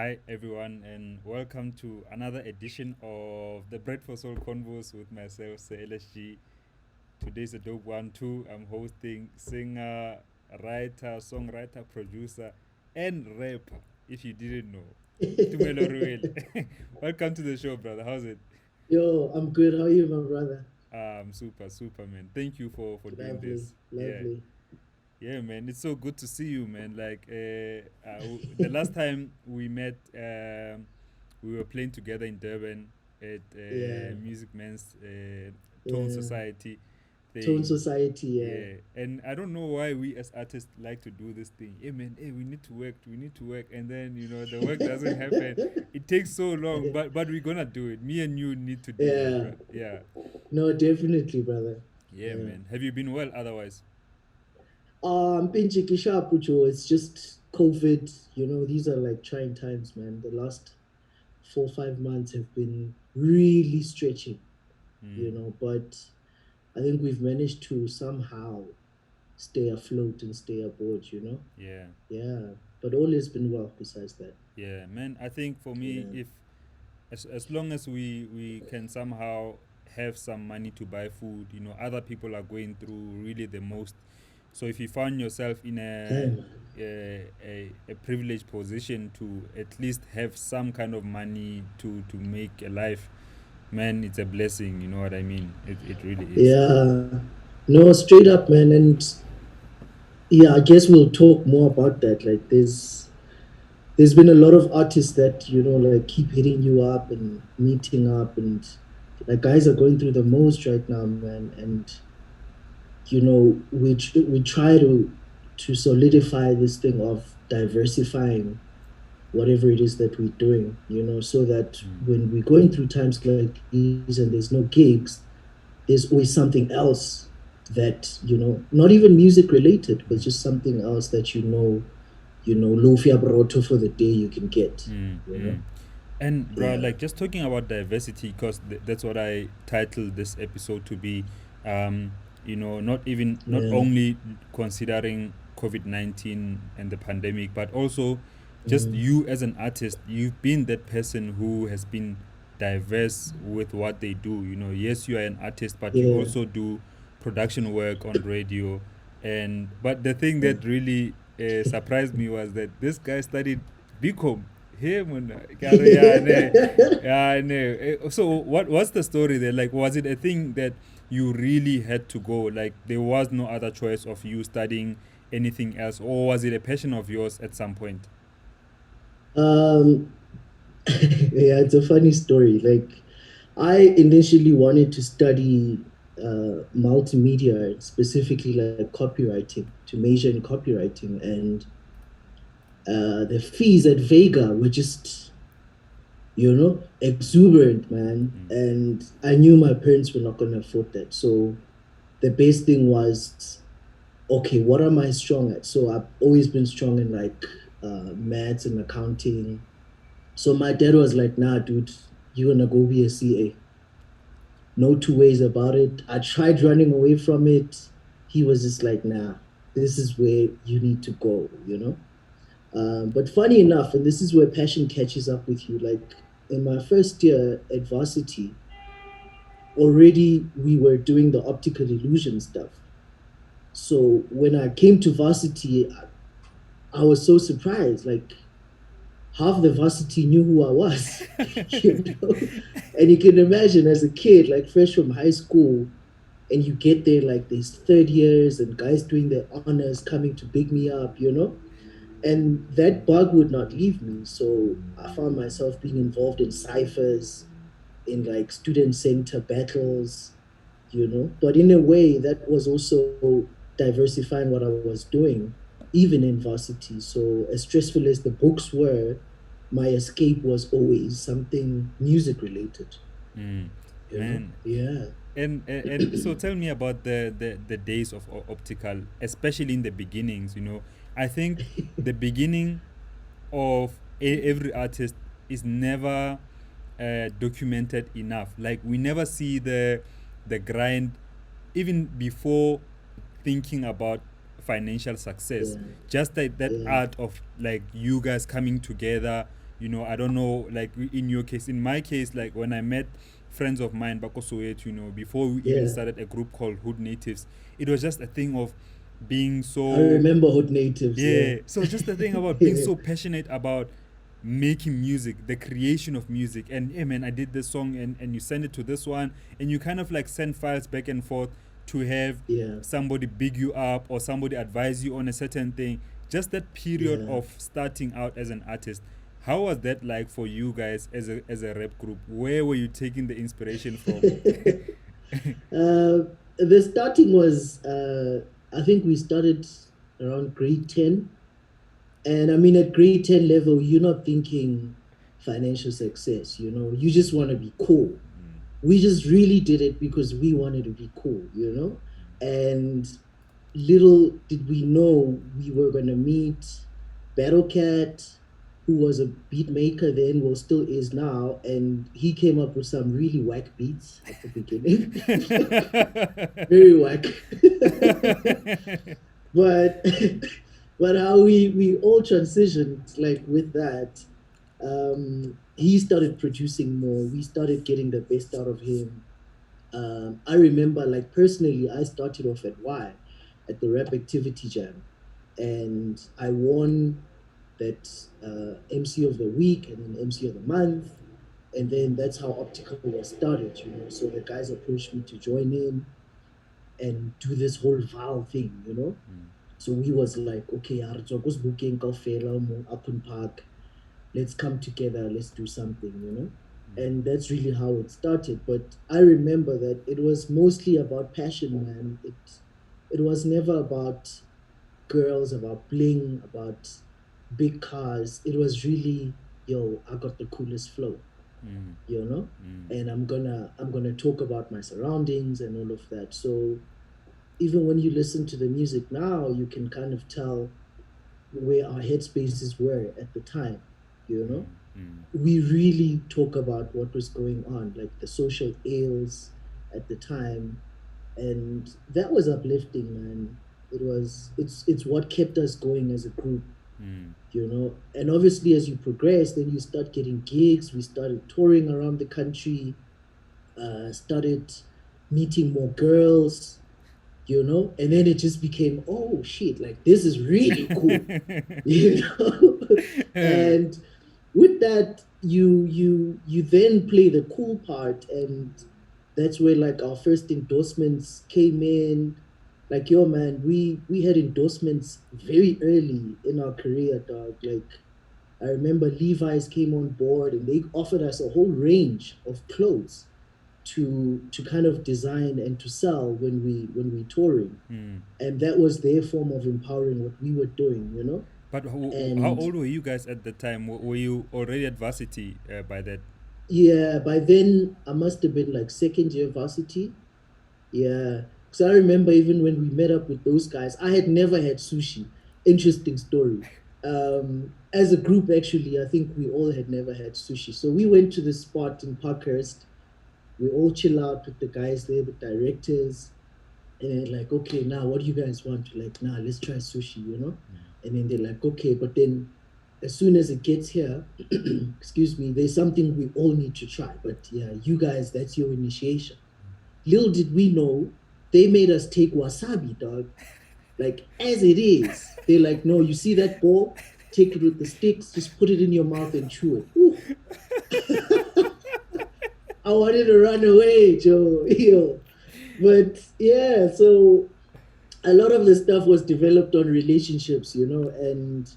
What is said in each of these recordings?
Hi, everyone, and welcome to another edition of the Bread for Soul Convos with myself, Sir LSG. Today's a dope one, too. I'm hosting singer, writer, songwriter, producer, and rapper, if you didn't know. TUMELO RUELE. Welcome to the show, brother. How's it? Yo, I'm good. How are you, my brother? Super, super, man. Thank you for doing Lovely, this. Yeah. lovely. Yeah, man, it's so good to see you, man. The last time we met, we were playing together in Durban at Yeah, Music Man's Tone yeah. Society Tone thing. Society, yeah. Yeah, and I don't know why we as artists like to do this thing. Hey, man, hey, we need to work, and then the work doesn't happen. It takes so long, but we're gonna do it. Me and you need to do it, Yeah. bro. Yeah, No, definitely, brother. yeah, Yeah. man. Have you been well? Otherwise, Pinchi Kisha Pucho, it's just COVID. These are like trying times, man. The last 4, 5 months have been really stretching, mm, but I think we've managed to somehow stay afloat and stay aboard. yeah. Yeah. But all has been well besides that. Yeah, man. I think for me, Yeah. if as long as we can somehow have some money to buy food, other people are going through really the most. So if you find yourself in Hey, man. a privileged position to at least have some kind of money to make a life, man, it's a blessing. You know what I mean? It really is. Yeah, no, straight up, man. And yeah, I guess we'll talk more about that. Like, there's been a lot of artists that like keep hitting you up and meeting up, and like guys are going through the most right now, man. And we try to solidify this thing of diversifying whatever it is that we're doing, so that Mm. when we're going through times like these and there's no gigs, there's always something else that not even music related, but just something else that lofia broto for the day you can get Mm, you know mm. And bro, yeah, like just talking about diversity, because that's what I titled this episode to be. Um, not yeah. only considering COVID-19 and the pandemic, but also just Mm-hmm. you as an artist. You've been that person who has been diverse with what they do. Yes, you are an artist, but you Yeah, also do production work on radio. And but the thing yeah. that really surprised me was that this guy studied BCom. Him and yeah, no, yeah, no. So what's the story there? Like, was it a thing that you really had to go? Like, there was no other choice of you studying anything else, or was it a passion of yours at some point? um yeah, it's a funny story. Like, I initially wanted to study multimedia, specifically like copywriting, to major in copywriting, and the fees at Vega were just exuberant, man. Mm, And I knew my parents were not going to afford that. So the best thing was, okay, what am I strong at? So I've always been strong in like maths and accounting. So my dad was like, nah, dude, you're going to go be a CA. No two ways about it. I tried running away from it. He was just like, nah, this is where you need to go. But funny enough, and this is where passion catches up with you, like in my first year at varsity, already we were doing the optical illusion stuff. So when I came to varsity, I was so surprised. Like, half the varsity knew who I was, you know? And you can imagine as a kid, like fresh from high school, and you get there, like there's third years and guys doing their honors coming to big me up. And that bug would not leave me. So I found myself being involved in ciphers, in like student center battles. But in a way, that was also diversifying what I was doing, even in varsity. So as stressful as the books were, my escape was always something music related. mm, You know? man. Yeah. And so tell me about the days of optical, especially in the beginnings. I think the beginning of every artist is never documented enough. Like, we never see the grind even before thinking about financial success. Yeah. Just that Yeah. art of like you guys coming together, I don't know, like in your case, in my case, like when I met friends of mine back also, before we even Yeah, started a group called Hood Natives, it was just a thing of being I so, remember Hood Natives. Yeah, yeah. So just the thing about being yeah, so passionate about making music, the creation of music, and hey man, I did this song, and you send it to this one, and you kind of like send files back and forth to have yeah, somebody big you up or somebody advise you on a certain thing. Just that period yeah. of starting out as an artist. How was that like for you guys as a rap group? Where were you taking the inspiration from? The starting was, I think we started around grade 10. And I mean, at grade 10 level, you're not thinking financial success, you just want to be cool. We just really did it because we wanted to be cool. And little did we know we were going to meet Battle Cat, who was a beat maker then, well, still is now. And he came up with some really whack beats at the beginning. Very whack. But but how we all transitioned like with that. He started producing more. We started getting the best out of him. I remember, like, personally, I started off at Y, at the Rap Activity Jam, and I won that MC of the week and then MC of the month. And then that's how Optical was started. So the guys approached me to join in and do this whole vow thing. So we was like, okay, Arjogos booking Upon Park, let's come together, let's do something. And that's really how it started. But I remember that it was mostly about passion, man. It was never about girls, about bling, about big cars. It was really, yo, I got the coolest flow, Mm, you know? mm, And I'm gonna talk about my surroundings and all of that. So even when you listen to the music now, you can kind of tell where our headspaces were at the time. You know, mm, we really talk about what was going on, like the social ills at the time, and that was uplifting, man. It's what kept us going as a group. mm, And obviously, as you progress, then you start getting gigs. We started touring around the country, started meeting more girls, and then it just became, oh shit, like this is really cool. you know mm. and with that, you then play the cool part, and that's where like our first endorsements came in. Like, yo, man, we had endorsements very early in our career, dog. Like, I remember Levi's came on board and they offered us a whole range of clothes to kind of design and to sell when we touring. Mm. And that was their form of empowering what we were doing. But how And old were you guys at the time? Were you already at varsity by that? yeah, by then I must have been like second year varsity. Yeah, because I remember even when we met up with those guys, I had never had sushi. Interesting story. As a group, actually, I think we all had never had sushi. So we went to this spot in Parkhurst. We all chill out with the guys there, the directors, and they're like, okay, now what do you guys want? We're like, nah, let's try sushi. And then they're like, okay, but then as soon as it gets here, excuse me, there's something we all need to try. But yeah, you guys, that's your initiation. Little did we know, they made us take wasabi, dog. Like, as it is. They're like, no, you see that ball? Take it with the sticks, just put it in your mouth and chew it. Ooh, I wanted to run away, Joe. Yo. But yeah, so a lot of the stuff was developed on relationships, and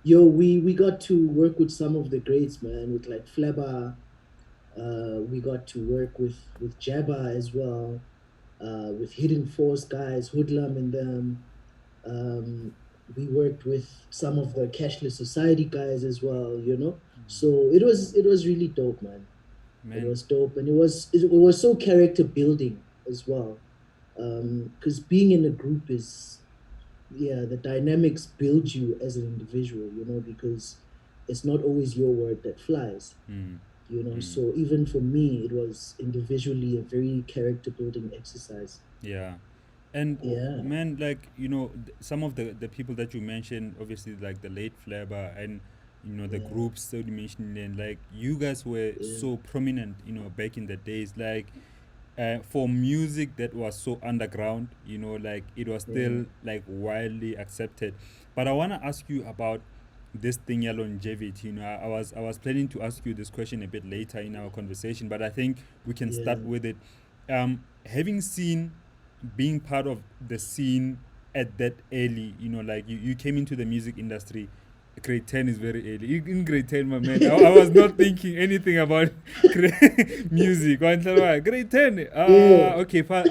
yo, we got to work with some of the greats, man, with like Flabber. We got to work with Jabba as well, with Hidden Force guys, Hoodlum and them. Um, we worked with some of the Cashless Society guys as well. So it was really dope, man. It Man, was dope, and it was so character building as well. Because being in a group is, yeah, the dynamics build you as an individual, because it's not always your word that flies. mm, mm. So even for me, it was individually a very character building exercise. Yeah. And Yeah. man, like some of the people that you mentioned, obviously like the late Flair and the yeah, groups that you mentioned, and like you guys were yeah, so prominent, back in the days. Like for music that was so underground, like it was yeah, still like widely accepted. But I want to ask you about this thing, yeah, longevity. I was planning to ask you this question a bit later in our conversation, but I think we can start yeah, with it. Having seen, being part of the scene at that early, like you came into the music industry. Grade 10 is very early. In grade 10, my man, I was not thinking anything about music. Grade 10. yeah, Okay, fine.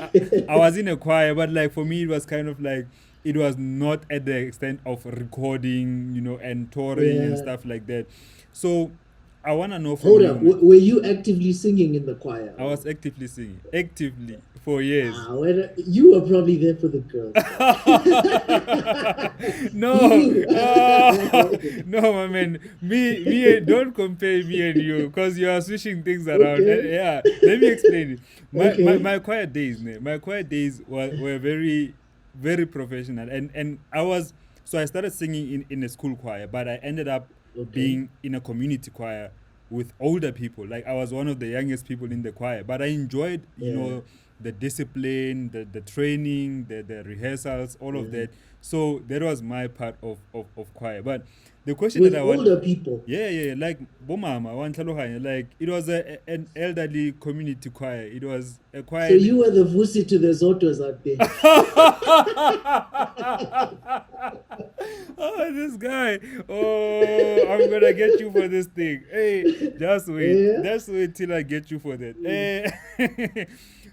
I was in a choir, but like for me, it was kind of like it was not at the extent of recording, and touring and yeah. stuff like that. So I want to know from Hold you, up. man. Were you actively singing in the choir? I was actively singing, actively for years. You were probably there for the girls, man. No, You. no, my man. Don't compare me and you, because you are switching things around. Okay. Yeah, let me explain it. My Okay. choir days, my choir days were very, very professional, and I started singing in a school choir, but I ended up Okay. being in a community choir with older people. Like I was one of the youngest people in the choir, but I enjoyed, Yeah. the discipline, the training, the rehearsals, all of Yeah. that. So that was my part of choir. But the question that With I want, older people. yeah, yeah, like bomama, one Tlhalohanya, like it was an elderly community choir. It was a So choir. you were the Vusi to the Zotos out there. Oh, this guy. Oh, I'm gonna get you for this thing. Hey, just wait. Yeah. Just wait till I get you for that. Eh.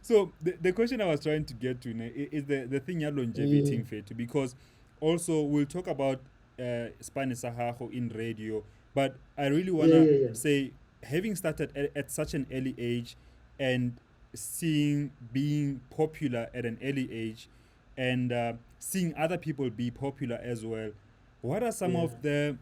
So the question I was trying to get to is the thing ya longevity in Mm. faith, because also we'll talk about Spanish Sahajo in radio, but I really Yeah, wanna yeah, yeah. say, having started at such an early age and seeing being popular at an early age, and seeing other people be popular as well, what are some Yeah. of the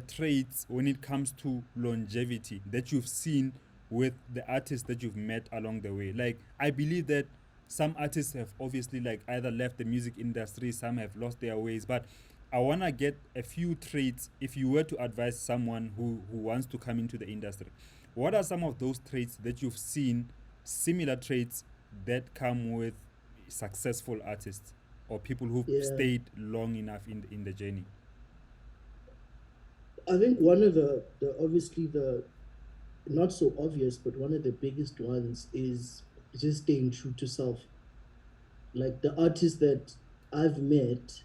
traits when it comes to longevity that you've seen with the artists that you've met along the way? Like, I believe that some artists have obviously like either left the music industry, some have lost their ways, but I want to get a few traits. If you were to advise someone who wants to come into the industry, what are some of those traits that you've seen, similar traits that come with successful artists or people who've Yeah. stayed long enough in the journey? I think one of the obviously the not so obvious, but one of the biggest ones is just staying true to self. Like the artists that I've met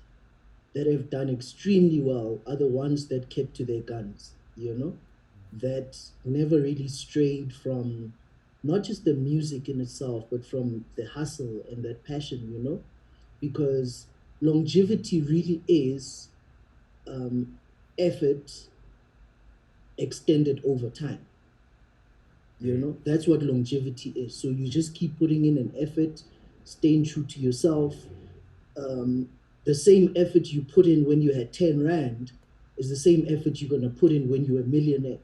that have done extremely well are the ones that kept to their guns, that never really strayed from not just the music in itself, but from the hustle and that passion, because longevity really is um, effort extended over time. Mm. That's what longevity is. So you just keep putting in an effort, staying true to yourself. um, the same effort you put in when you had 10 Rand is the same effort you're going to put in when you're a millionaire.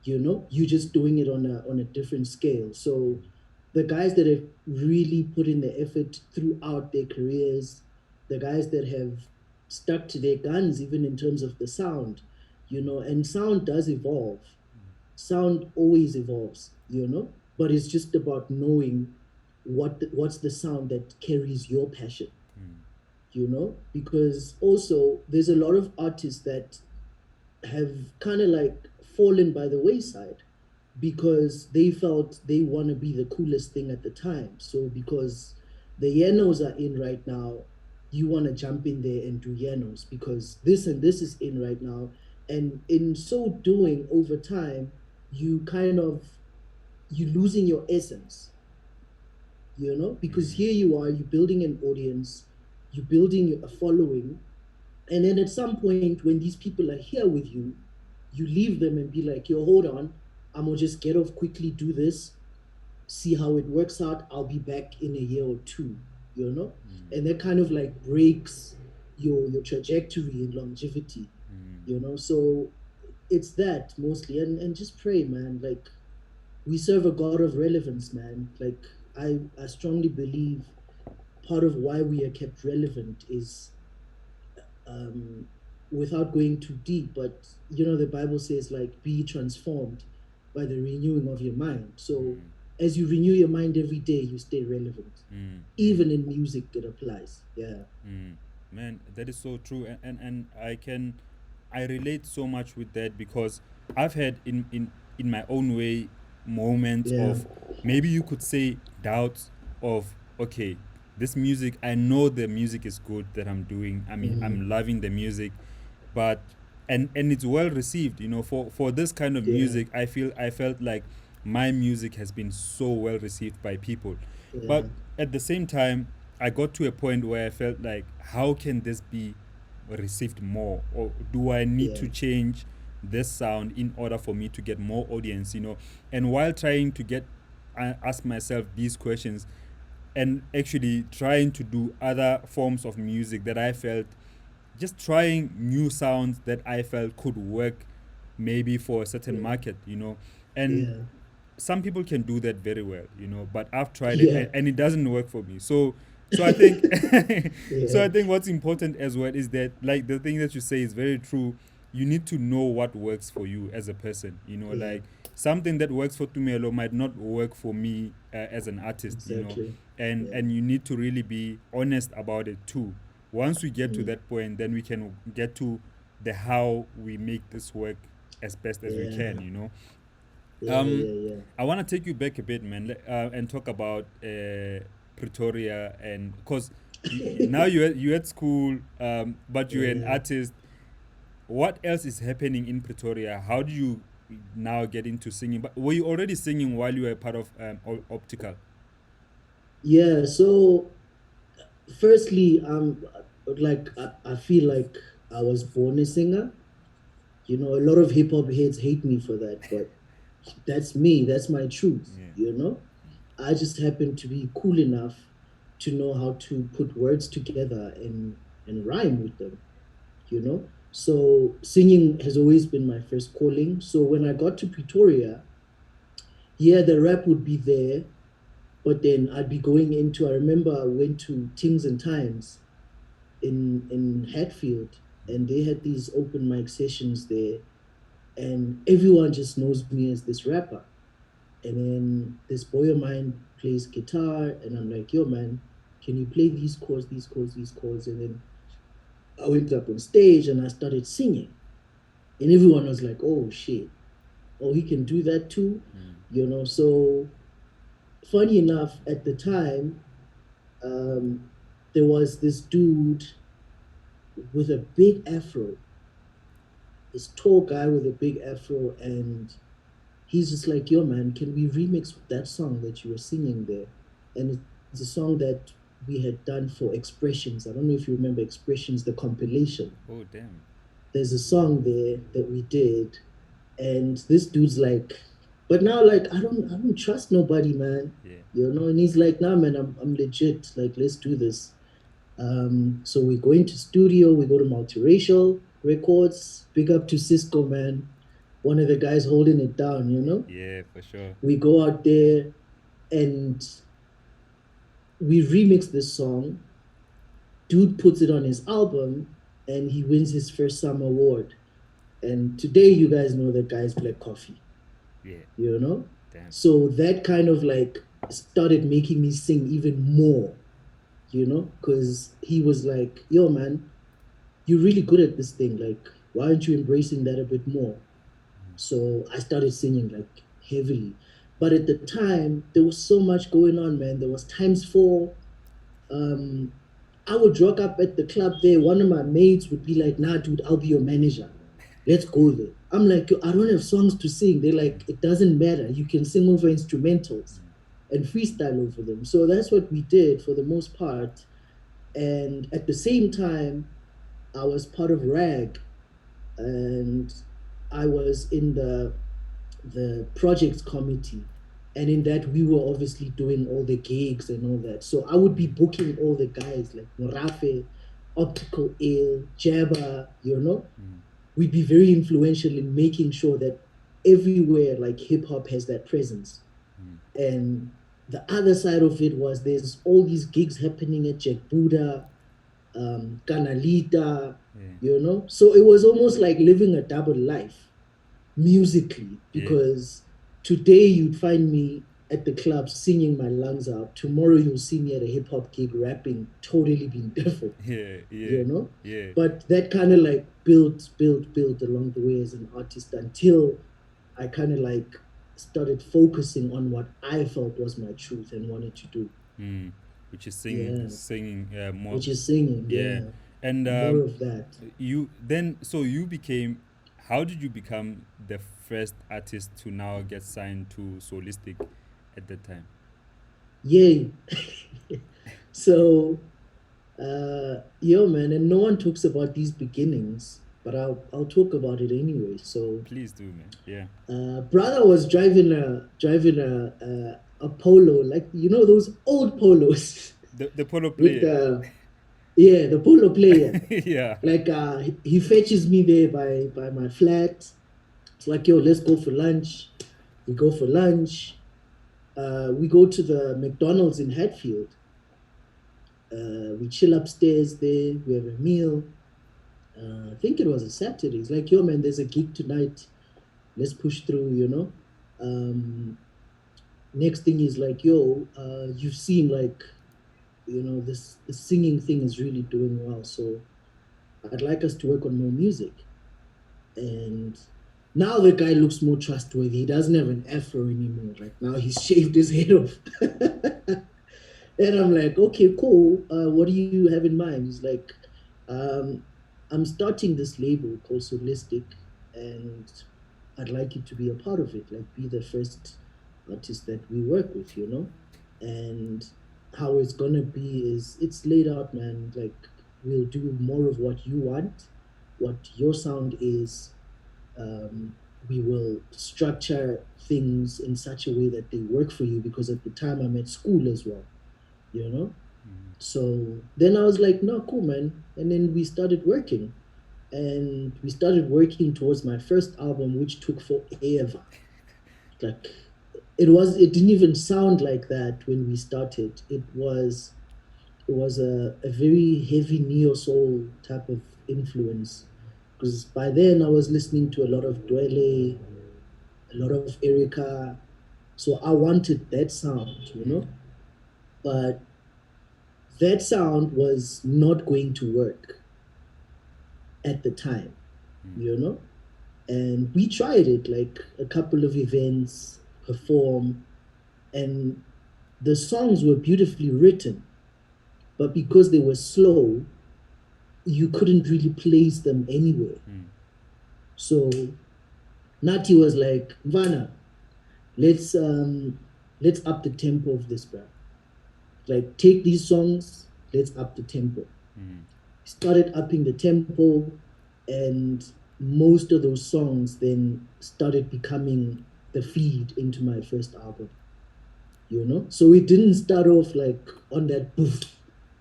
You're just doing it on a different scale. So the guys that have really put in the effort throughout their careers, the guys that have stuck to their guns, even in terms of the sound, and sound does evolve. Sound always evolves, but it's just about knowing what's the sound that carries your passion, because also there's a lot of artists that have kind of like fallen by the wayside because they felt they want to be the coolest thing at the time. So because the Yenos are in right now, you want to jump in there and do Yenos because this and this is in right now. And in so doing over time, you kind of you losing your essence, because Mm. here you are, you're building an audience, you're building a following, and then at some point, when these people are here with you, you leave them and be like, yo, hold on, I'm gonna just get off quickly, do this, see how it works out. I'll be back in a year or two, you know? And that kind of like breaks your trajectory in longevity, So it's that mostly. And just pray, man. Like we serve a God of relevance, man. Like I strongly believe part of why we are kept relevant is um without going too deep, but you know, the Bible says, like, be transformed by the renewing of your mind. So as you renew your mind every day, you stay relevant. Mm, mm, Even in music, it applies. Yeah. mm. Man, that is so true, and I relate so much with that because I've had in my own way moments Yeah. of, maybe you could say, doubts of, okay, this music, I know the music is good that I'm doing. I mean, Hmm. I'm loving the music, but and it's well received, for this kind of Yeah. music. I felt like my music has been so well received by people, but Yeah. at the same time, I got to a point where I felt like, how can this be received more, or do I need Yeah. to change this sound in order for me to get more audience, and while trying to get, I ask myself these questions, and actually trying to do other forms of music that I felt, just trying new sounds that I felt could work maybe for a certain Yeah. market, and Yeah. some people can do that very well, but I've tried it, Yeah. and it doesn't work for me. So I think, so Yeah. I think what's important as well is that, like, the thing that you say is very true. You need to know what works for you as a person, Yeah. like something that works for Tumelo might not work for me as an artist, Exactly. and Yeah. and you need to really be honest about it too. Once we get to Mm. that point, then we can get to the how we make this work as best as we can, Yeah. Yeah. um, Yeah. Yeah. I want to take you back a bit, man, and talk about Pretoria, and because now you at school, but you're an Yeah. artist. What else is happening in Pretoria? How do you now get into singing? But were you already singing while you were part of Optical? Yeah. So firstly, like I feel like I was born a singer. You know, a lot of hip hop heads hate me for that, but that's me. That's my truth. Yeah. You know, I just happen to be cool enough to know how to put words together and rhyme with them. You know, so singing has always been my first calling. So when I got to Pretoria, yeah, the rap would be there, but then I'd be going into. I remember I went to Tings and Times in Hatfield, and they had these open mic sessions there, and everyone just knows me as this rapper. And then this boy of mine plays guitar, and I'm like, yo, man, can you play these chords, these chords, these chords? And then I went up on stage and I started singing, and everyone was like, oh shit, oh, he can do that too, you know. So funny enough, at the time, um, there was this dude with a big afro, this tall guy with a big afro, and he's just like, yo, man, can we remix that song that you were singing there? And it's a song that we had done for Expressions. I don't know if you remember Expressions, the compilation. Oh, damn. There's a song there that we did, and this dude's like, but now, like, I don't trust nobody, man. Yeah. You know, and he's like, nah, man, I'm legit. Like, let's do this. So we go into studio, we go to Multiracial Records, big up to Cisco, man, one of the guys holding it down, you know? Yeah, for sure. We go out there and we remix this song. Dude puts it on his album and he wins his first summer award. And today, you guys know that guy's Black Coffee, Yeah. you know? Damn. So that kind of like started making me sing even more, you know? Because he was like, yo, man, you're really good at this thing. Like, why aren't you embracing that a bit more? So I started singing like heavily. But at the time, there was so much going on, man. There was times four. Um, I would rock up at the club there. One of my mates would be like, nah, dude, I'll be your manager. Let's go there. I'm like, yo, I don't have songs to sing. They're like, it doesn't matter. You can sing over instrumentals and freestyle over them. So that's what we did for the most part. And at the same time, I was part of RAG, and I was in the projects committee. And in that, we were obviously doing all the gigs and all that. So I would be booking all the guys like Morafe, Optical Ale, Jabba, you know? We'd be very influential in making sure that everywhere like hip hop has that presence. And the other side of it was there's all these gigs happening at Jack Buddha, Kanalita. Yeah. So it was almost like living a double life musically, Yeah. because today you'd find me at the club singing my lungs out. Tomorrow you'll see me at a hip hop gig rapping, totally being different, Yeah. Yeah. you know? Yeah. But that kind of like built along the way as an artist, until I kind of like started focusing on what I felt was my truth and wanted to do. Mm. Which is Yeah. singing more. Which is singing. Yeah. Yeah. And More of that. you then so you became. How did you become the first artist to now get signed to Solistic at that time? Yay. So, yo, man, and no one talks about these beginnings, but I'll talk about it anyway. So, Please do, man. Yeah. brother was driving a polo, like those old polos The polo with player. the polo player. Yeah. Like he fetches me there by my flat. It's like, yo, let's go for lunch. We go for lunch. We go to the McDonald's in Hatfield. We chill upstairs there. We have a meal. I think it was a Saturday. It's like, yo, man, there's a gig tonight. Let's push through. Um, Next thing is like, yo, you've seen like, this the singing thing is really doing well. So I'd like us to work on more music. And now the guy looks more trustworthy. He doesn't have an afro anymore. Like now he's shaved his head off. And I'm like, okay, cool. What do you have in mind? He's like, um, I'm starting this label called Solistic, and I'd like you to be a part of it. Like, be the first artist that we work with. And how it's gonna be is it's laid out, man. Like, we'll do more of what you want, what your sound is. We will structure things in such a way that they work for you, because at the time I'm at school as well you know so then I was like, no, cool, man. And then we started working, and we started working towards my first album, which took forever. Like, it didn't even sound like that when we started. It was a very heavy neo soul type of influence, because by then I was listening to a lot of Dwele, a lot of Erica. So I wanted that sound. But that sound was not going to work at the time, you know? And we tried it, like a couple of events, perform, and the songs were beautifully written, but because they were slow, you couldn't really place them anywhere. So Nati was like, Vana, let's up the tempo of this, bro. Like, take these songs, let's up the tempo. Started upping the tempo, and most of those songs then started becoming the feed into my first album. So it didn't start off like on that boof,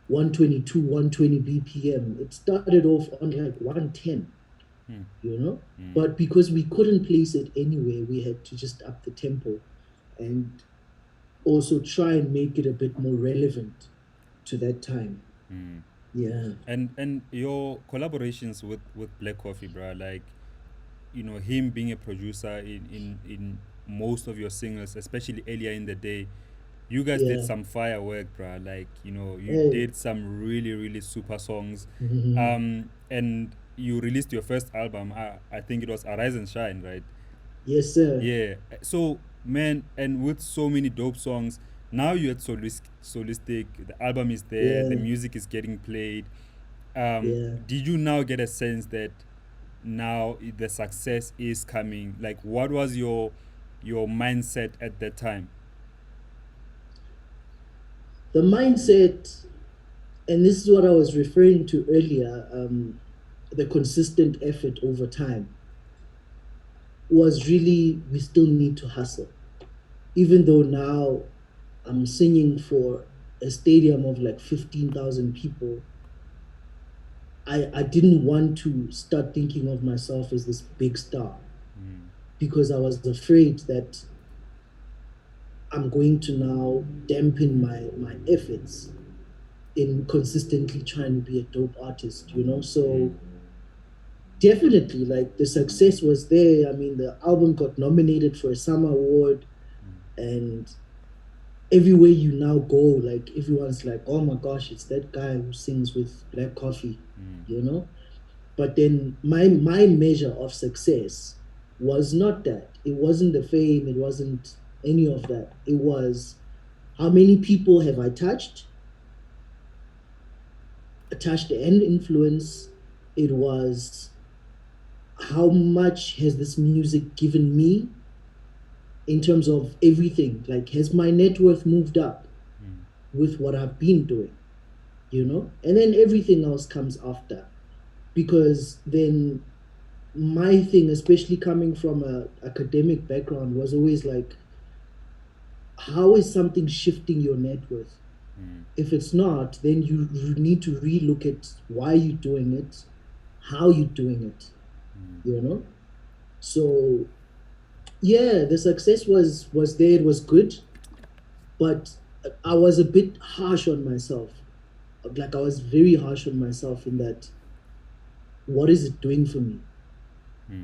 122, 120 BPM. It started off on like 110, you know? But because we couldn't place it anywhere, we had to just up the tempo and also try and make it a bit more relevant to that time. Yeah. And your collaborations with Black Coffee, bro, like him being a producer in most of your singles, especially earlier in the day, you guys did Yeah. some firework, bro. Like you Hey. did some really really super songs, Mhm. and you released your first album. I think it was Arise and Shine, right? Yes, sir. Yeah. So man, and with so many dope songs, now you're at Solistic. The album is there. The Yeah. music is getting played. Yeah. Did you now get a sense that now the success is coming? Like, what was your mindset at that time? The mindset, and this is what I was referring to earlier, the consistent effort over time, was really, we still need to hustle. Even though now I'm singing for a stadium of like 15,000 people, I didn't want to start thinking of myself as this big star, because I was afraid that I'm going to now dampen my efforts in consistently trying to be a dope artist. So definitely, like the success was there. I mean, the album got nominated for a summer award, and everywhere you now go, like everyone's like, oh my gosh, it's that guy who sings with Black Coffee, you know? But then my measure of success was not that. It wasn't the fame, it wasn't any of that. It was how many people have I touched and influenced. It was how much has this music given me in terms of everything. Like, has my net worth moved up with what I've been doing, you know? And then everything else comes after. Because then my thing, especially coming from a academic background, was always like, how is something shifting your net worth? If it's not, then you need to relook at why you're doing it, how you're doing it, you know? So yeah, the success was there, it was good, but I was a bit harsh on myself. Like, I was very harsh on myself in that, what is it doing for me?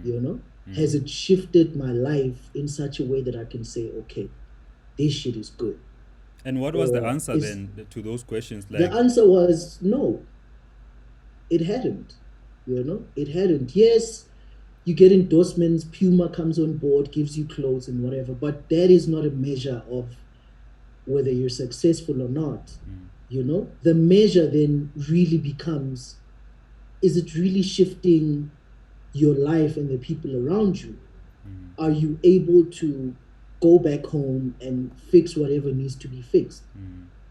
You know, has it shifted my life in such a way that I can say, okay, this shit is good? And what was the Or answer is then to those questions? the Like, answer was no, it hadn't. You know, it hadn't. Yes, you get endorsements, Puma comes on board, gives you clothes and whatever, but that is not a measure of whether you're successful or not. You know, the measure then really becomes, is it really shifting your life and the people around you? Are you able to go back home and fix whatever needs to be fixed?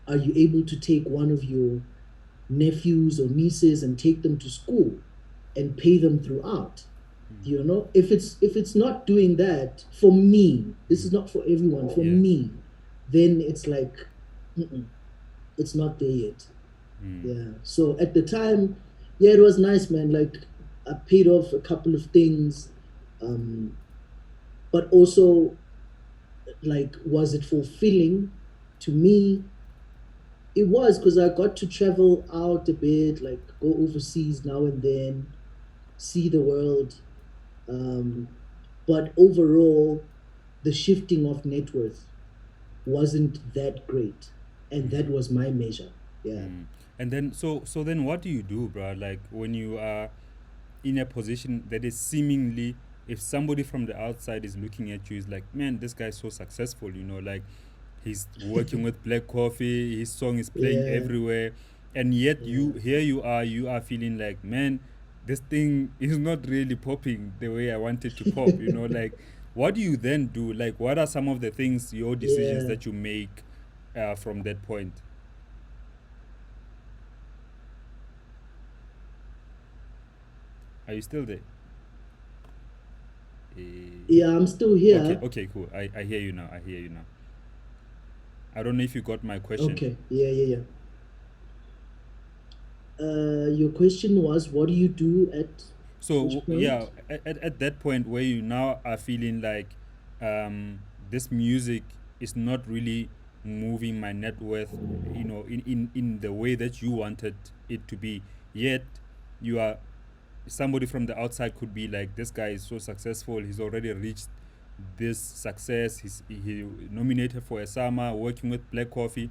Are you able to take one of your nephews or nieces and take them to school and pay them throughout? You know, if it's not doing that for me, this is not for everyone, for yeah. me, then it's like, it's not there yet. Yeah. So at the time, yeah, it was nice, man. Like, I paid off a couple of things, um, but also, like, was it fulfilling to me? It was, because I got to travel out a bit, like go overseas now and then, see the world. Um, but overall, the shifting of net worth wasn't that great, and that was my measure. Yeah. And then, so then, what do you do, bro? Like, when you are in a position that is seemingly, if somebody from the outside is looking at you, is like, man, this guy's so successful, like he's working with Black Coffee, his song is playing Yeah. everywhere, and yet Yeah. you are feeling like, man, this thing is not really popping the way I want it to pop, like, what do you then do? Like, what are some of the things, your decisions Yeah. that you make from that point? Are you still there? Yeah, I'm still Okay, here. okay, cool. I hear you now. I hear you now. I don't know if you got my question. Okay. Yeah, yeah, yeah. Your question was, what do you do at which Yeah, point? at that point where you now are feeling like, this music is not really moving my net worth, in the way that you wanted it to be. Yet you are, somebody from the outside could be like, this guy is so successful, he's already reached this success, he nominated for a summer, working with Black Coffee.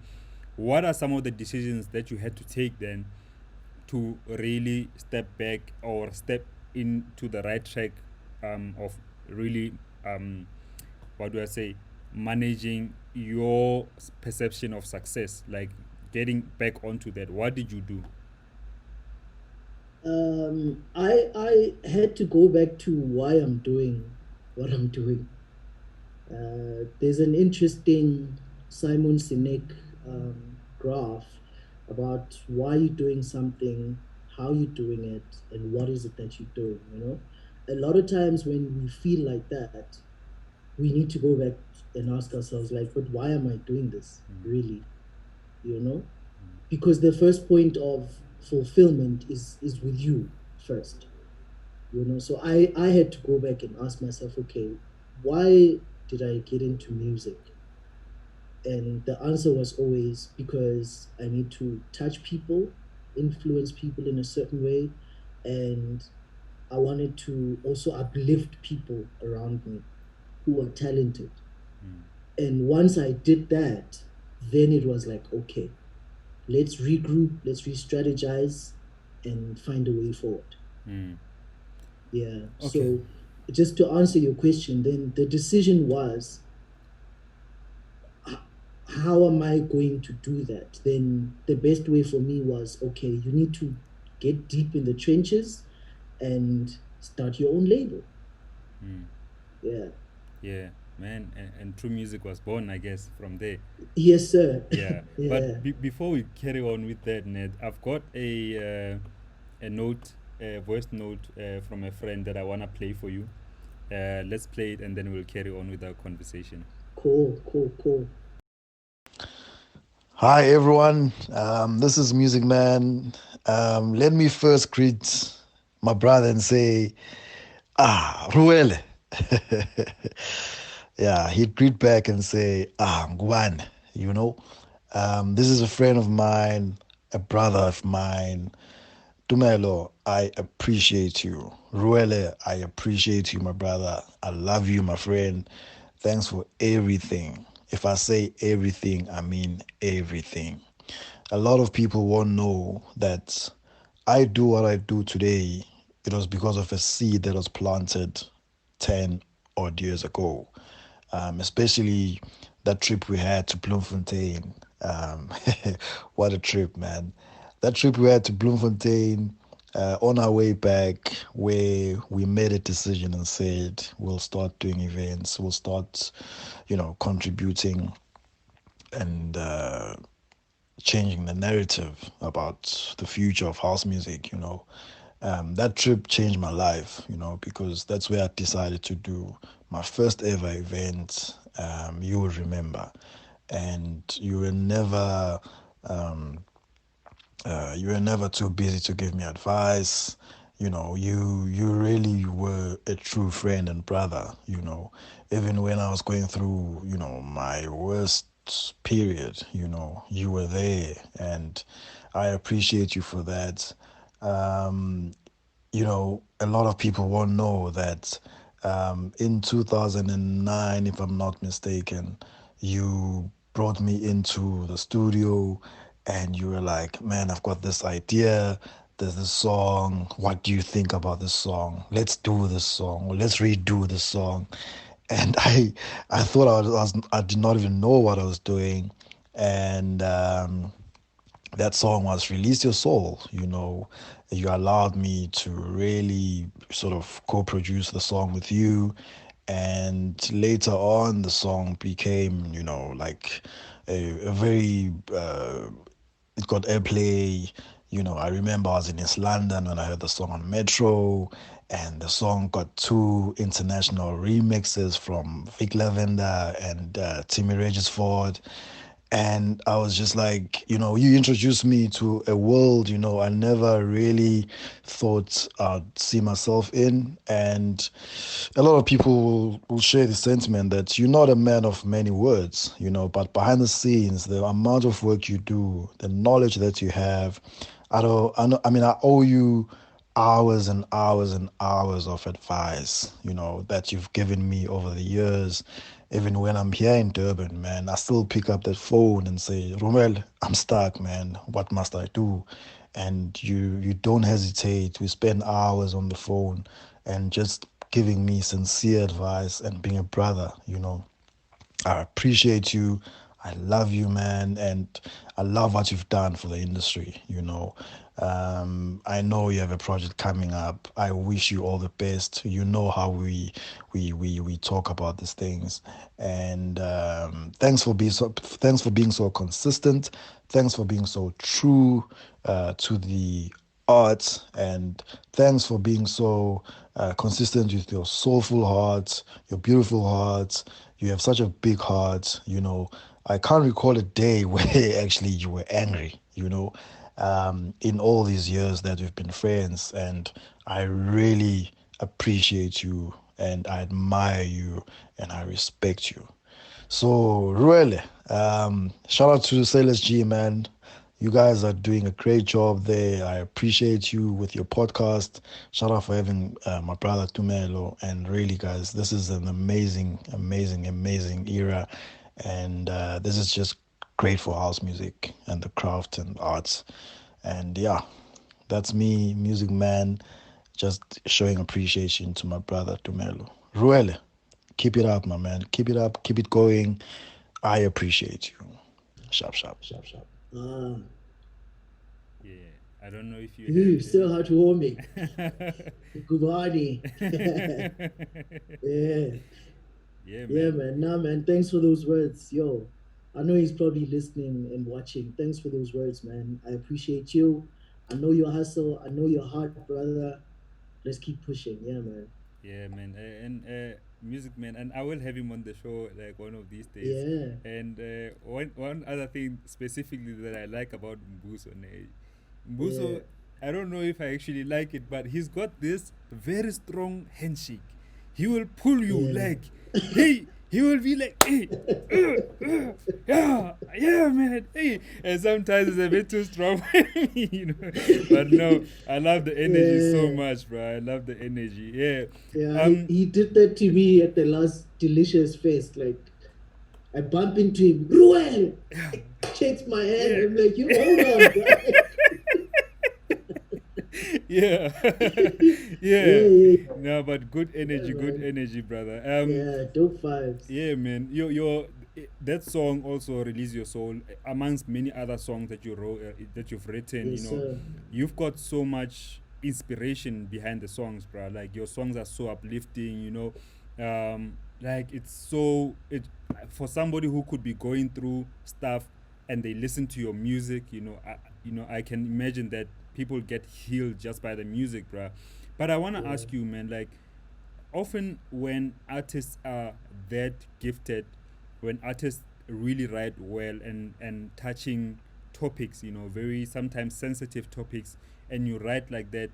What are some of the decisions that you had to take then to really step back or step into the right track, of really, what do I say, managing your perception of success, like getting back onto that? What did you do? I had to go back to why I'm doing what I'm doing. There's an interesting Simon Sinek graph about why you're doing something, how you're doing it, and what is it that you're doing. You know, a lot of times when we feel like that, we need to go back and ask ourselves, like, but why am I doing this really? You know, because the first point of fulfillment is with you first. You know, so I had to go back and ask myself, okay, why did I get into music? And the answer was always because I need to touch people, influence people in a certain way, and I wanted to also uplift people around me who are talented. And once I did that, then it was like, okay, let's regroup, let's re-strategize and find a way forward. Mm. Yeah. Okay. So just to answer your question, then the decision was, how am I going to do that? Then the best way for me was, okay, you need to get deep in the trenches and start your own label. Mm. Yeah. Yeah, man, and true music was born, I guess, from there. Yes, sir. Yeah, Yeah. but before we carry on with that, Ned, I've got a note, a voice note from a friend that I wanna play for you. Let's play it, and then we'll carry on with our conversation. Cool, cool, cool. Hi everyone, this is Music Man. Let me first greet my brother and say, Ruele. Yeah, he'd greet back and say, Ngwan, you know. This is a friend of mine, a brother of mine. Tumelo, I appreciate you. Ruele, I appreciate you, my brother. I love you, my friend. Thanks for everything. If I say everything, I mean everything. A lot of people won't know that I do what I do today. It was because of a seed that was planted 10 odd years ago. Especially that trip we had to Bloemfontein. What a trip, man. That trip we had to Bloemfontein, on our way back, where we made a decision and said, we'll start doing events, we'll start, contributing and changing the narrative about the future of house music. That trip changed my life, because that's where I decided to do my first ever event. You will remember, and you were never too busy to give me advice. You really were a true friend and brother. Even when I was going through, my worst period, you were there, and I appreciate you for that. Um, a lot of people won't know that in 2009, if I'm not mistaken, you brought me into the studio and you were like, man, I've got this idea. There's this song. What do you think about this song? Let's do this song, or let's redo this song. And I thought I did not even know what I was doing. And that song was Release Your Soul. You allowed me to really sort of co-produce the song with you, and later on the song became, like a very it got airplay. I remember I was in East London when I heard the song on Metro, and the song got two international remixes from Vic Lavender and Timmy Regisford. And I was just like, you introduced me to a world, I never really thought I'd see myself in. And a lot of people will share the sentiment that you're not a man of many words, but behind the scenes, the amount of work you do, the knowledge that you have, I mean, I owe you hours and hours and hours of advice, that you've given me over the years. Even when I'm here in Durban, man, I still pick up that phone and say, Romel, I'm stuck, man. What must I do? And you don't hesitate. We spend hours on the phone and just giving me sincere advice and being a brother. I appreciate you. I love you, man, and I love what you've done for the industry. I know you have a project coming up. I wish you all the best. You know how we talk about these things, and thanks for being so consistent. Thanks for being so true to the art, and thanks for being so consistent with your soulful heart, your beautiful heart. You have such a big heart. I can't recall a day where actually you were angry. In all these years that we've been friends, and I really appreciate you, and I admire you, and I respect you. So really, shout out to Sir LSG, man. You guys are doing a great job there. I appreciate you with your podcast. Shout out for having my brother Tumelo. And really, guys, this is an amazing, amazing, amazing era. And this is just great for house music and the craft and arts. And yeah, that's me, music man, just showing appreciation to my brother Tumelo. Ruele, keep it up, my man. Keep it up. Keep it going. I appreciate you. Sharp, sharp. Sharp, sharp. Ah, Yeah, I don't know if you you still heartwarming. have. Gubani. Yeah. Yeah, Yeah, man. man. Nah, man. Thanks for those words. Yo, I know he's probably listening and watching. Thanks for those words, man. I appreciate you. I know your hustle. I know your heart, brother. Let's keep pushing. Yeah, man. Yeah, man, and music man, and I will have him on the show like one of these days. Yeah. And one other thing specifically that I like about Mbuso, Yeah. Mbuso, I don't know if I actually like it, but he's got this very strong handshake. He will pull you Yeah. like, hey, he will be like, hey, yeah, yeah, man, hey. And sometimes it's a bit too strong for me, But no, I love the energy so Yeah. much, bro. I love the energy. Yeah. Yeah. Um. He did that to me at the last Delicious Fest. Like, I bump into him. Ruel! Shakes my hand. Yeah. I'm like, you hold on, bro. Yeah. Yeah, Yeah. yeah. No, but Yeah, good man. energy, brother. Yeah, dope vibes. Yeah, man. Your that song also "Release Your Soul" amongst many other songs that you wrote, that you've written. Yes, sir. You've got so much inspiration behind the songs, bro. Like your songs are so uplifting. Like it's so it for somebody who could be going through stuff and they listen to your music. I can imagine that people get healed just by the music, bro. But I wanna Yeah. ask you, man, like often when artists are that gifted, when artists really write well and touching topics, very sometimes sensitive topics, and you write like that,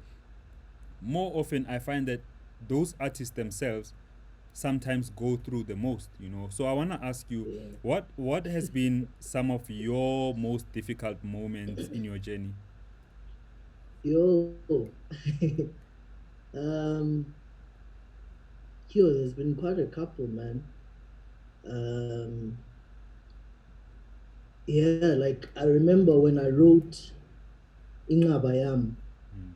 more often I find that those artists themselves sometimes go through the most. So I want to ask you, Yeah. what has been some of your most difficult moments in your journey? Yo. um, yo, there's been quite a couple, man. Um, yeah, like I remember when I wrote Ingabayam, Mm,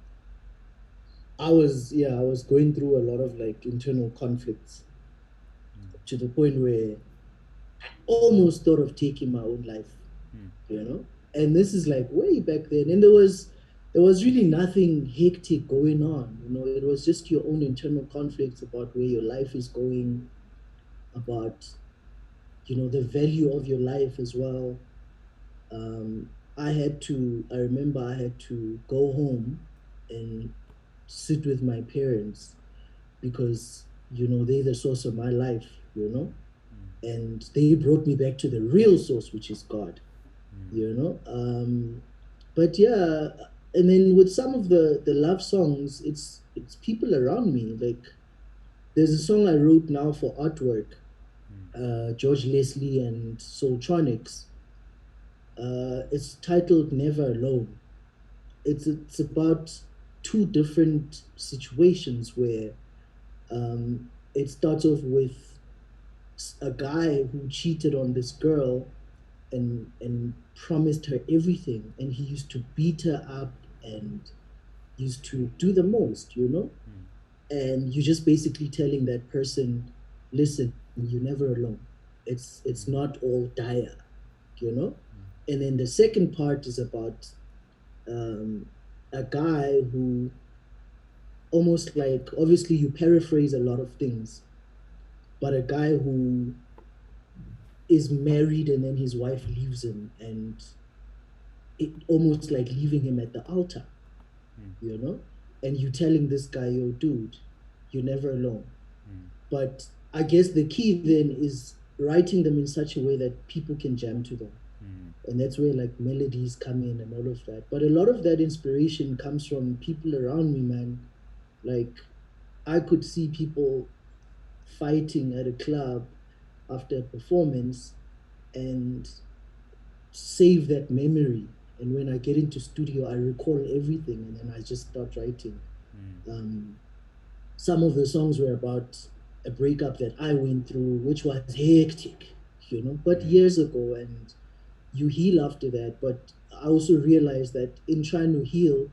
I was going through a lot of like internal conflicts to the point where I almost thought of taking my own life, mm, you know? And this is like way back then. And there was really nothing hectic going on. It was just your own internal conflicts about where your life is going, about the value of your life as well. um, I remember I had to go home and sit with my parents because they're the source of my life. And they brought me back to the real source, which is God. you know but yeah. And then with some of the love songs, it's people around me. Like, there's a song I wrote now for artwork, George Leslie and Soultronics. It's titled Never Alone. It's about two different situations where it starts off with a guy who cheated on this girl and promised her everything, and he used to beat her up and used to do the most. And you're just basically telling that person, listen, you're never alone. It's not all dire. you know and then the second part is about um, a guy who, almost like, obviously you paraphrase a lot of things, but a guy who is married and then his wife leaves him, and it almost like leaving him at the altar, you know and you telling this guy, yo, dude, you're never alone. But I guess the key then is writing them in such a way that people can jam to them. And that's where like melodies come in and all of that. But a lot of that inspiration comes from people around me, man. Like, I could see people fighting at a club after a performance and save that memory And when I get into studio, I recall everything, and then I just start writing. Some of the songs were about a breakup that I went through, which was hectic, but years ago, and you heal after that. But I also realized that in trying to heal,